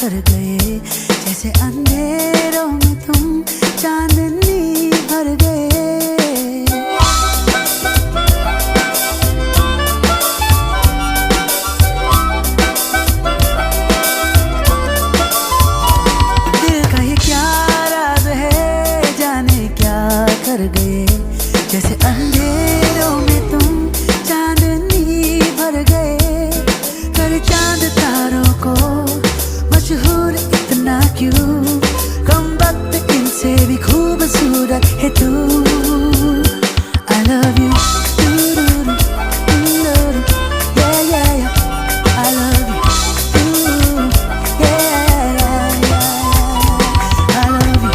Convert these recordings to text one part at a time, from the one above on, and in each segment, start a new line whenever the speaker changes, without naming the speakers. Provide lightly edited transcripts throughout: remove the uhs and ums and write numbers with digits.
कर गए जैसे अंधेरों में तुम चांदनी भर गए। दिल का ये क्या राज है, जाने क्या कर गए जैसे अंधेरों में तुम चांदनी भर गए। कर चांद तारों को मशहूर इतना क्यों, कम वक्त इनसे भी खूबसूरत है तू। I love you, yeah yeah yeah, I love you, yeah yeah yeah, I love you।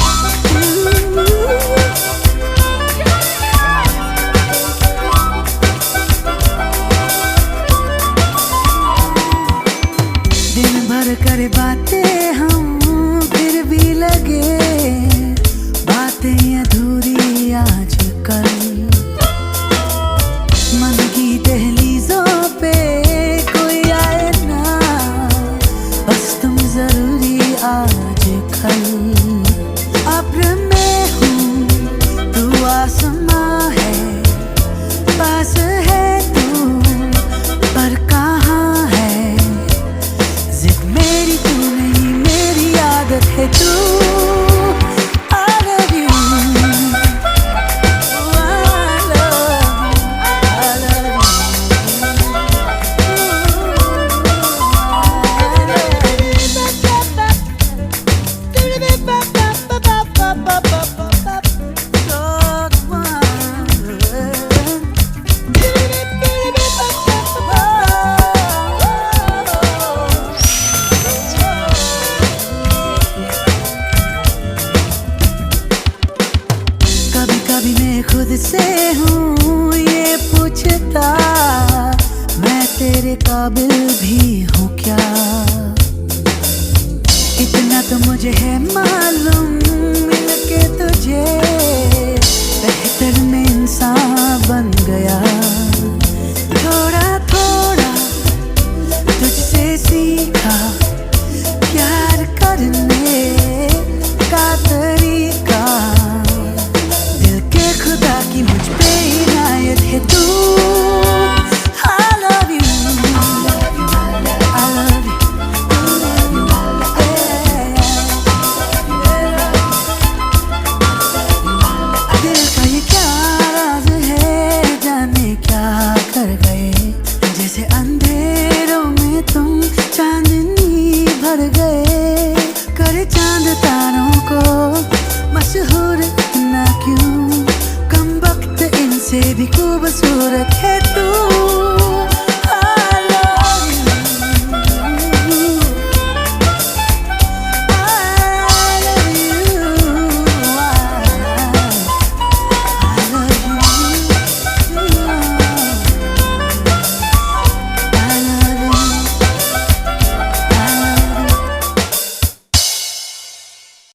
दिन भर करे बातें हम, फिर भी लगे बातें अधूरी आजकल। मन की दहलीजों पे कोई आए ना, बस तुम जरूरी आजकल। अब्र में हूँ तू आसमां है, पास है तू पर कहाँ है। जिद मेरी तू नहीं, मेरी आदत है तू। I love you, oh, I love you, कभी मैं खुद से हूँ ये पूछता, मैं तेरे काबिल भी हूँ क्या। इतना तो मुझे है मालूम, मिलके तुझे बेहतर में इंसान बन गया। थोड़ा थोड़ा तुझसे सीखा प्यार करने का तरीका। खुदा की मुझ पे इनायत है तू। I love you, I love you, दिल का ये क्या राज है, जाने क्या कर गए जैसे अंधेरों में तुम चांदनी भर गए। कर चांद तारों को मशहूर इतना क्यों, से भी खूबसूरत